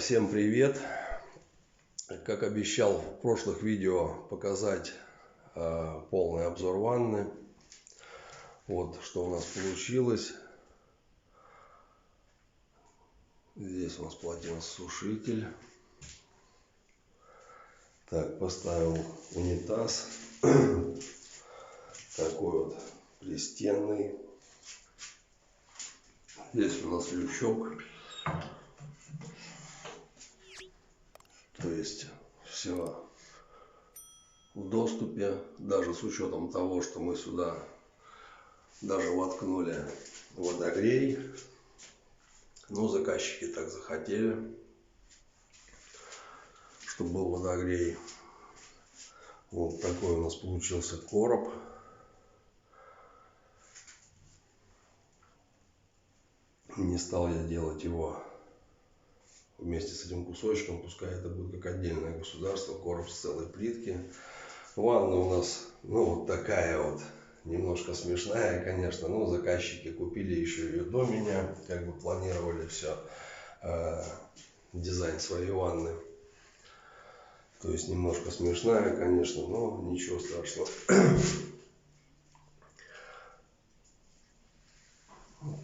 Всем привет! Как обещал в прошлых видео показать полный обзор ванны. Вот что у нас получилось. Здесь у нас полотенцесушитель. Так, поставил унитаз. Такой вот пристенный. Здесь у нас лючок. То есть все в доступе, даже с учетом того, что мы сюда даже воткнули водогрей. Ну, заказчики так захотели, чтобы был водогрей. Вот такой у нас получился короб. Не стал я делать его вместе с этим кусочком, пускай это будет как отдельное государство, короб с целой плитки. Ванна у нас, вот такая вот, немножко смешная, конечно, но заказчики купили еще ее до меня, как бы планировали все, дизайн своей ванны. То есть немножко смешная, конечно, но ничего страшного.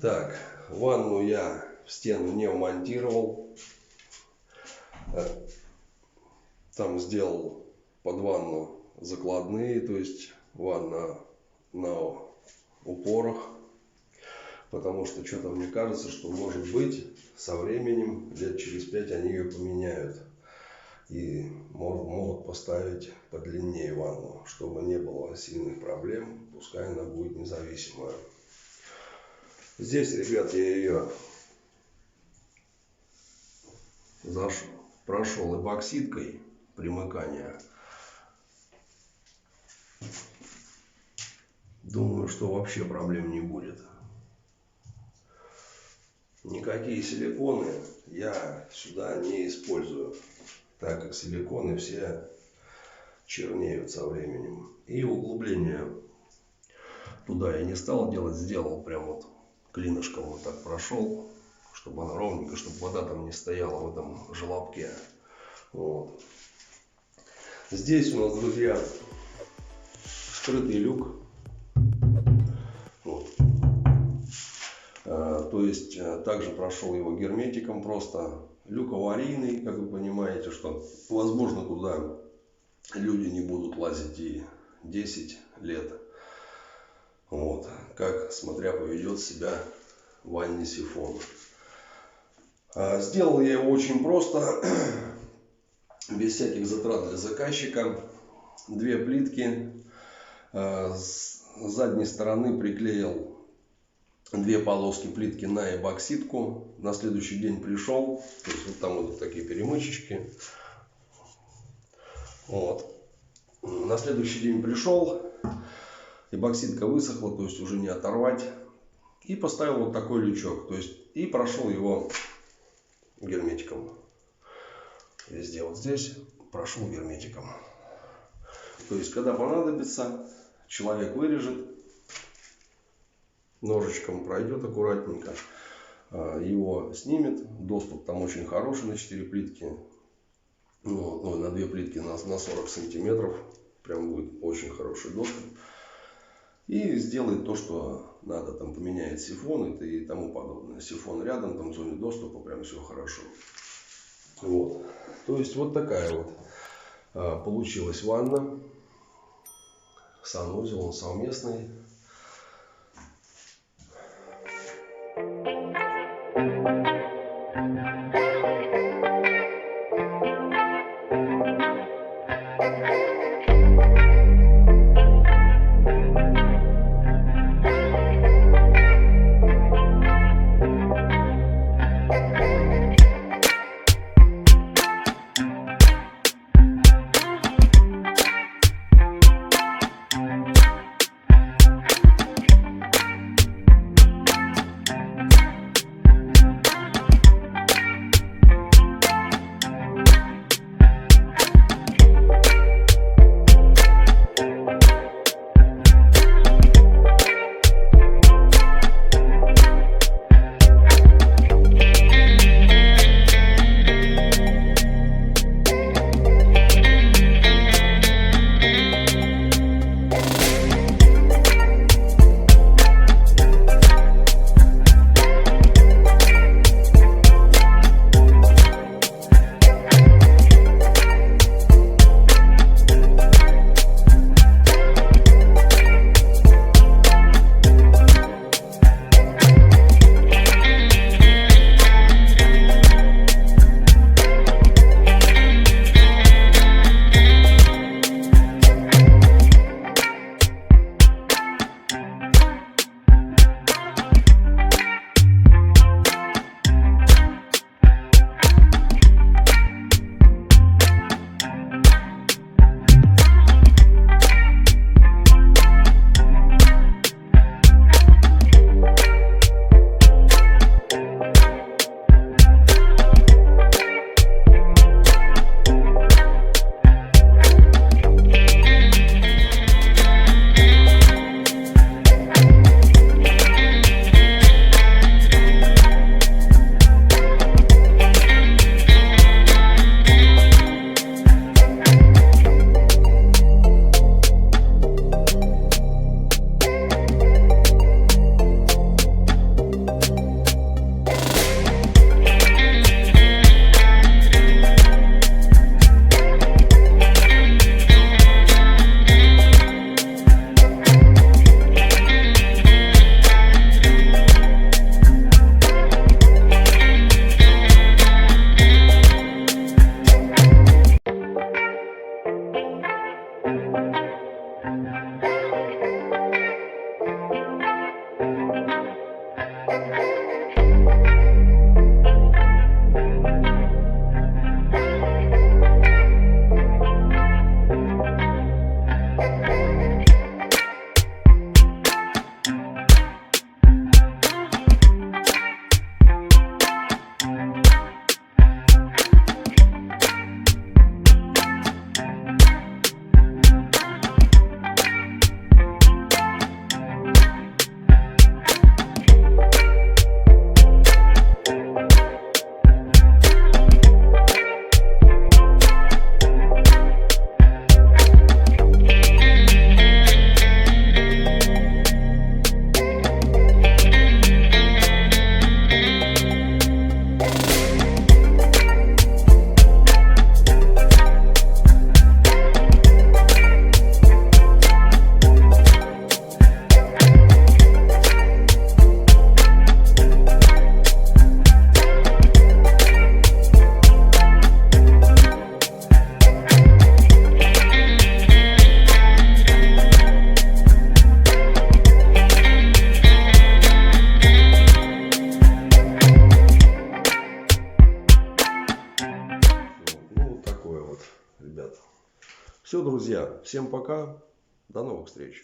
Так, ванну я в стену не вмонтировал. Там сделал под ванну закладные, то есть ванна на упорах. Потому что что-то мне кажется, что может быть со временем, лет через 5 они ее поменяют. И могут поставить подлиннее ванну, чтобы не было сильных проблем. Пускай она будет независимая. Здесь, ребят, я ее прошел эпоксидкой примыкания. Думаю, что вообще проблем не будет. Никакие силиконы я сюда не использую, так как силиконы все чернеют со временем. И углубление туда я не стал делать, сделал прям вот клинышком вот так прошел, чтобы она ровненько, чтобы вода там не стояла в этом желобке. Вот. Здесь у нас, друзья, скрытый люк. Вот. То есть также прошел его герметиком просто. Люк аварийный, как вы понимаете, что возможно туда люди не будут лазить и 10 лет. Вот. Как, смотря, поведет себя в ванне сифон. Сделал я его очень просто, без всяких затрат для заказчика. Две плитки. С задней стороны приклеил две полоски плитки на эпоксидку. На следующий день пришел. То есть вот там вот такие перемычечки. Вот. На следующий день пришел. Эпоксидка высохла, то есть уже не оторвать. И поставил вот такой лючок. То есть и прошел его герметиком. Везде вот здесь прошел герметиком. То есть когда понадобится, человек вырежет, ножичком пройдет аккуратненько, его снимет. Доступ там очень хороший на 4 плитки. Ну, на 2 плитки на 40 сантиметров. Прям будет очень хороший доступ. И сделает то, что надо. Там поменяет сифон и тому подобное. Сифон рядом, там в зоне доступа, прям все хорошо. Вот. То есть вот такая вот получилась ванна. Санузел, он совместный. Ребят. Все, друзья, всем пока, до новых встреч.